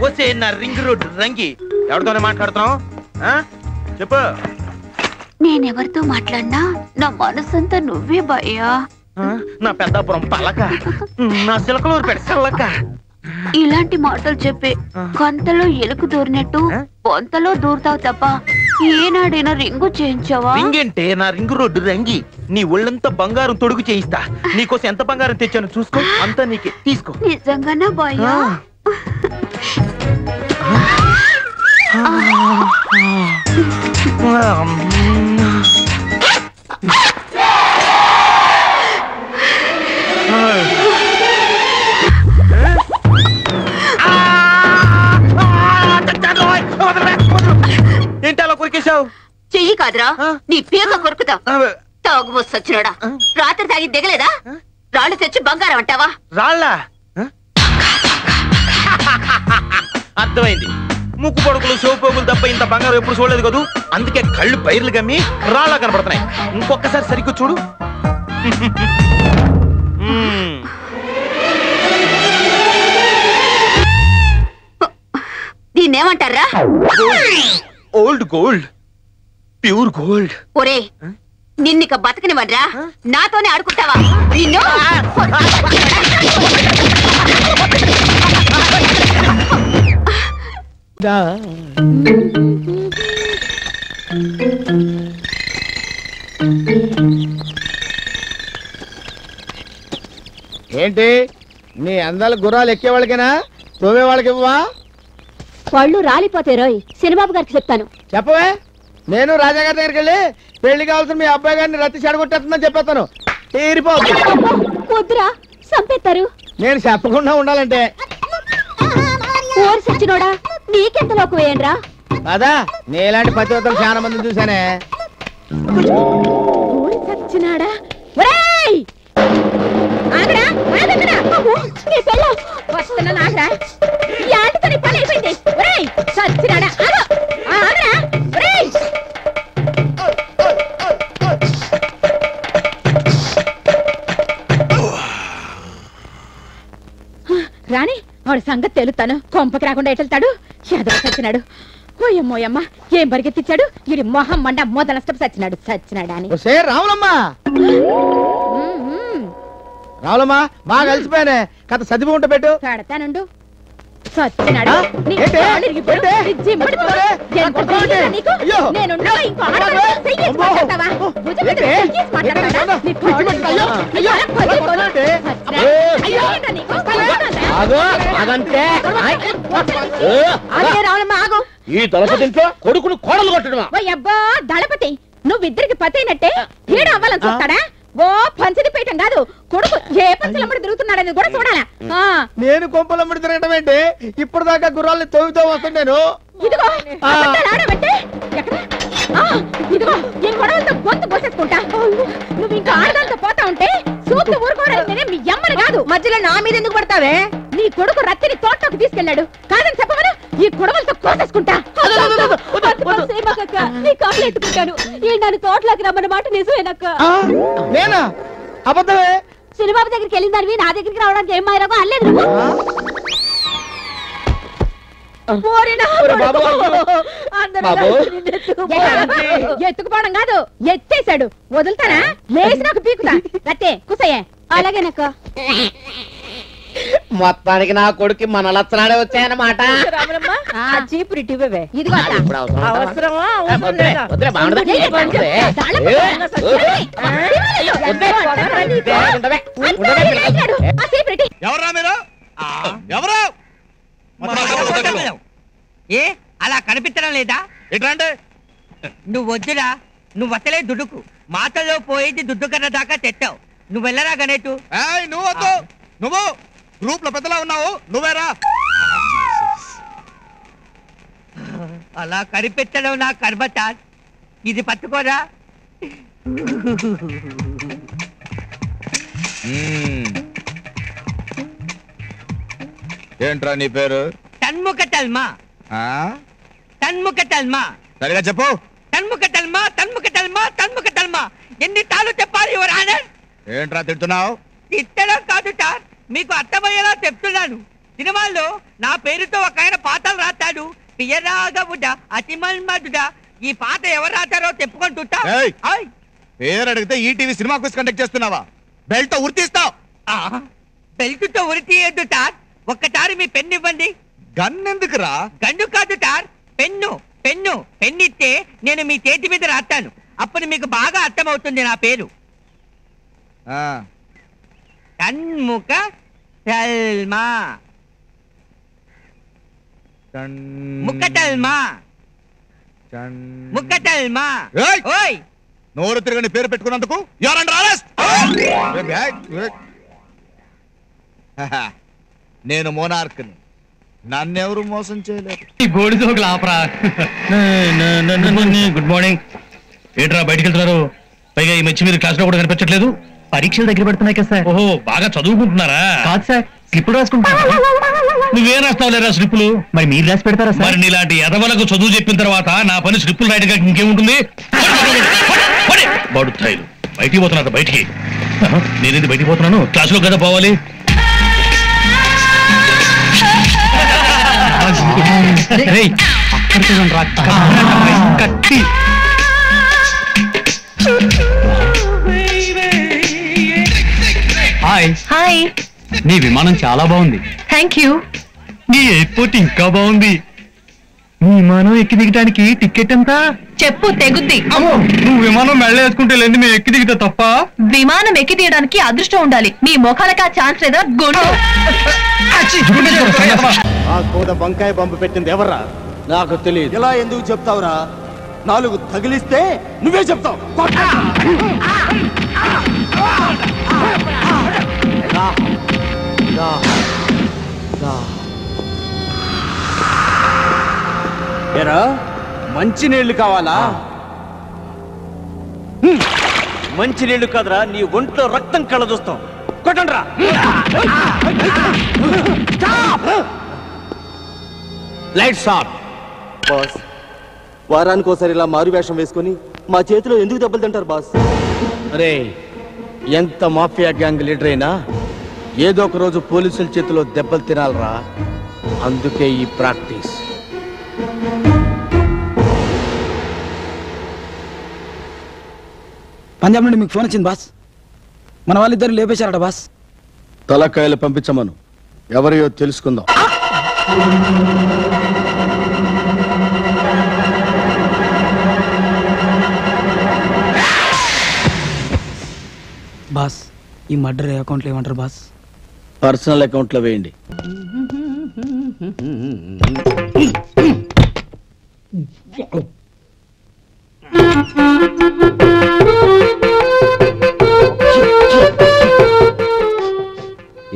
వచ్చే నా ring road రంగి ఎవరితోనే మాట్లాడుతున్నావు? చెప్పు. నేనెవరితో మాట్లాడినా నా మనసంతా నువ్వే భయ్యా. నా పెద్దాపురం పలక, నా సిలకలూరు పెడసల్లక. ఇలాంటి మాటలు చెప్పే కొంతలో ఎలుకు దూరినట్టు పొంతలో దూరుతావు తప్ప ఏనాడైనా రింగు చేయించావా? రింగంటే నా రింగ్ రోడ్డు రంగి. నీ ఒళ్ళంతా బంగారం తొడుగు చేయిస్తా. నీకోసం ఎంత బంగారం తెచ్చాను చూసుకో, అంతా నీకే తీసుకో. నిజంగానా భయ్యా? ఏంటి అలా కొరికేశావు? చెయ్యి కాదురా, నీ పీక కొరుకుతా. తాగుబోసు సచ్చినాడా, రాత్రి తాగి దిగలేదా? రాళ్ళు తెచ్చి బంగారం అంటావా? రాళ్ళ అర్థమైంది. ముక్కు పొడుకులు శివపోగులు తప్ప ఇంత బంగారం ఎప్పుడు చూడలేదు కదూ. అందుకే కళ్ళు పైర్లు గమ్మి రాళ్ళ కనపడుతున్నాయి. ఇంకొకసారి సరిగ్గా చూడు. దీన్నేమంటారా? Old gold, pure gold. ఒరే, నిన్నిక బతకనివ్వడ్రా, నాతోనే ఆడుకుంటావా? నిన్ను ఏంటి నీ అందాల గుర్రాలు ఎక్కేవాళ్ళకేనా, తోమేవాళ్ళకి ఇవ్వవా? వాళ్ళు రాలిపోతే రోయ్, సినిబాబు గారికి చెప్తాను. చెప్పవే, నేను రాజా గారి దగ్గరికి వెళ్ళి పెళ్లి కావాల్సిన మీ అబ్బాయి గారిని రత్తి చెడగొట్టేస్తుందని చెప్పేస్తాను. తీరిపోద్దు. వద్దురా, చంపేస్తారు. నేను చెప్పకుండా ఉండాలంటే ఓరి సచ్చినోడా, నీకెంతలోకి వేయండిరా. అదా నీలాంటి పతివ్రతలు చాలా మంది చూసానే. ఓరి సచ్చినాడా, ఒరేయ్ ఆగరా, ఆగరా. నీ పెళ్ళ వస్తున్నా నాగరా, ఈ ఆటతో నీ పని అయిపోయింది. ఒరేయ్ సచ్చినాడా, ఆగు, ఆగరా. ఒరేయ్ రాణి, వాడి సంగతి తెలుతాను. కొంపకి రాకుండా ఎటెళ్తాడు, ఎదవ సచ్చినాడు. ఓయమ్మోయమ్మ, ఏం పరిగెత్తిచ్చాడు ఇది. మొహం మండ మొదల సచ్చినాడు సచ్చినాడా అని. రావులమ్మా, రావులమ్మా బాగా కలిసిపోయానే. కథ చదివి ఉంటే పెట్టు. పెడతానుండు. సచ్చినాడు. ఈ దళపతింట్లో కొడుకును కోడలు కొట్టడమా? అబ్బా దళపతి, నువ్విద్దరికి పతి అయినట్టే ఏడు అవ్వాలని చూస్తాడా? ఓ పంచది పీఠం కాదు, కొడుకు ఏ పంచలమ్మడి తిరుగుతున్నాడని కూడా చూడాలా? నేను కొంపలమ్మడి తిరగటం ఏంటి? ఇప్పుడు దాకా గుర్రాల్ని తోగుతూ వస్తుండేను. ఇదిగో ఆడబట్టే ఎక్కడ? ఇదిగో ఈ గొడవలతో గొంతు కోసేసుకుంటా. నువ్వు ఇంకా ఆడదాంతో పోతా ఉంటే చూస్తూ ఊరుకోవడానికి నేనే మీ అమ్మని కాదు. మధ్యలో నా మీద ఎందుకు పడతావే? నీ కొడుకు రత్తిని తోటలోకి తీసుకెళ్లాడు కాదని చెప్పమను. ఈ గొడవలతో కోసేసుకుంటా. నీ కాళ్ళు ఎత్తుకుంటాను. నన్ను తోటలోకి రమ్మన్న మాట నిజమేనక్క. నేనా? అబద్ధమే. సినిబాబు దగ్గరికి వెళ్ళిందానివి నా దగ్గరికి రావడానికి ఏం మాయరాగో అనలేదు నువ్వు. ఎత్తుకుపోవడం కాదు, ఎత్తేసాడు. వదులుతానా? లేచి నాకు పీకుతా. రత్తే కుసయ్యే. అలాగేనక్క. మొత్తానికి నా కొడుకు మన లచ్చనాడే వచ్చాయన్నమాట. చీపురి టివ్వే. ఇదిగో ఎవరా మీరు? ఎవరు? ఏ అలా కనిపించడం లేదా? ఎట్లంటే నువ్వు వద్దురా, నువ్వు వస్తలే దుడ్డుకు. మాటల్లో పోయేది దుడ్డు కన్నా దాకా తెట్టావు. నువ్వు వెళ్ళరా గణేటు. నువ్వు వద్దు. నువ్వు గ్రూప్ లో పెద్దలా ఉన్నావు, నువ్వేరా. అలా కనిపించడం నా కర్మచార్. ఇది పట్టుకోరా. ఏంట్రా నీ పేరు? తన్ముఖ తల్మా. తన్ముఖ తల్మా. సరిగా చెప్పు. తన్ముఖ తల్మా, తన్ముఖ తల్మా, తన్ముఖ తల్మా. ఎన్ని తాళ్ళు చెప్పాలి యువర్ ఆనర్? ఏంట్రా తిడుతున్నావు? తిట్టడం కాదు సార్, మీకు అర్థమయ్యేలా చెప్తున్నాను. సినిమాల్లో నా పేరుతో ఒక ఆయన పాటలు రాస్తాడు. పియరాగవుడ అతిమన్మధుడ. ఈ పాట ఎవరు రాస్తారో చెప్పుకుంటుంటా. పేరు అడిగితే ఈటీవీ సినిమా క్విజ్ కండక్ట్ చేస్తున్నావా? బెల్ట్ తో ఉరితీస్తావు. బెల్ట్ తో ఉరి తీయద్దు సార్. ఒక్కసారి మీ పెన్ను ఇవ్వండి. గన్ ఎందుకురా? గండు కాదు సార్, పెన్ను. పెన్నిస్తే నేను మీ చేతి మీద రాస్తాను. అప్పుడు మీకు బాగా అర్థమవుతుంది నా పేరు. షణ్ముఖ శర్మా. ముక్కటల్మా. ఓయ్ నోరు తిరగని పేరు పెట్టుకున్నందుకు నేను మోనార్క్ని. నన్నెవరు మోసం చేయలేరు. Good morning. ఏంట్రా బయటికి వెళ్తున్నారు? పైగా ఈ మధ్య మీరు క్లాస్ లో కూడా కనిపించట్లేదు. పరీక్షలు దగ్గర పెడుతున్నాయి కదా సార్. ఓహో, బాగా చదువుకుంటున్నారా? కాదు సార్, స్లిప్పులు రాసుకుంటారా? నువ్వేం రాస్తావులేరా స్లిప్పులు? మరి మీరు రాసి పెడతారా సార్? మరి నీలాంటి ఎదవలకు చదువు చెప్పిన తర్వాత నా పని స్లిప్పులు రాయడం ఇంకేముంటుంది? బడుతాయిలు బయటికి పోతున్నారు. బయటికి నేనేది బయటికి పోతున్నాను? క్లాసులో కదా పోవాలి. Hi hi. నీ విమానం చాలా బాగుంది. Thank you. నీ ఎయిర్పోర్ట్ ఇంకా బాగుంది. నీ విమానం ఎక్కి దిగడానికి టికెట్ ఎంత? చెప్పు తెగుద్ది. నువ్వు విమానం మెళ్ళ వేసుకుంటే లేదు, మేము ఎక్కి దిగితే తప్ప. విమానం ఎక్కి తీయడానికి అదృష్టం ఉండాలి. మీ మొఖాలకి ఆ ఛాన్స్ లేదా? గుండు. ఆ కూద వంకాయ పంపు పెట్టింది ఎవర్రా? నాకు తెలియదు. ఇలా ఎందుకు చెప్తావురా? 4 తగిలిస్తే నువ్వే చెప్తావు. ఏరా, మంచి నీళ్లు కావాలా? మంచి నీళ్లు కాదురా, నీ ఒంట్లో రక్తం కళ్ళ చూస్తాం. కొట్టండ్రా. Lights off. బాస్, వారానికి ఒకసారి ఇలా మారు వేషం వేసుకొని మా చేతిలో ఎందుకు దెబ్బలు తింటారు బాస్? అరే, ఎంత మాఫియా గ్యాంగ్ లీడర్ అయినా ఏదో ఒక రోజు పోలీసుల చేతిలో దెబ్బలు తినాలరా. అందుకే ఈ ప్రాక్టీస్. పంజాబ్ నుండి మీకు ఫోన్ వచ్చింది బాస్. మన వాళ్ళిద్దరు లేపేశారట బాస్. తలకాయలు పంపించమను, ఎవరియో తెలుసుకుందాం. బాస్, ఈ మర్డర్ అకౌంట్లో ఏమంటారు బాస్? పర్సనల్ అకౌంట్ లో వేయండి.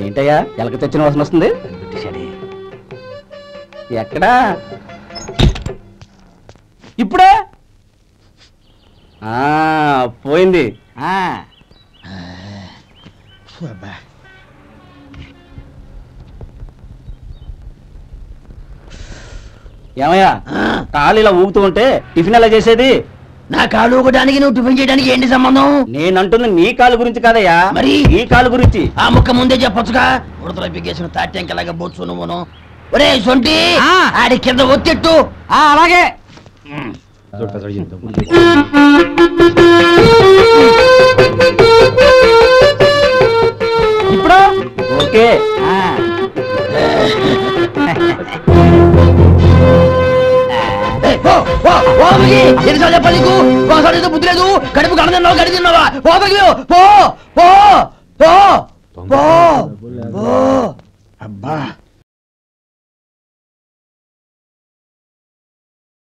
ఏంటయ్యా ఎలక తెచ్చిన వాసన వస్తుంది? ఎక్కడా? ఇప్పుడే పోయింది. ఏమయ్యా, కాలు ఇలా ఊగుతూ ఉంటే టిఫిన్ ఎలా చేసేది? నా కాలు ఊగడానికి నువ్వు టిఫిన్ చేయడానికి ఏంటి సంబంధం? నేనంటుంది నీ కాలు గురించి కాదయ్యా, మరి ఈ కాలు గురించి. ఆ ముక్క ముందే చెప్పొచ్చుగా. ఉడతలో పిగేసిన తాట్యంకలాగా బొచ్చు నువ్వును. ఒరే సొంటి, ఆడి కింద ఒత్తిట్టు. అలాగే. ఇప్పుడు ఓకే. ఎన్నిసార్లు చెప్పాలి నీకు? ఒకసారి బుద్ధి లేదు. కడుపు గడ తిన్నావు, గడి తిన్నావా? పో పో పో పో పో. అబ్బా,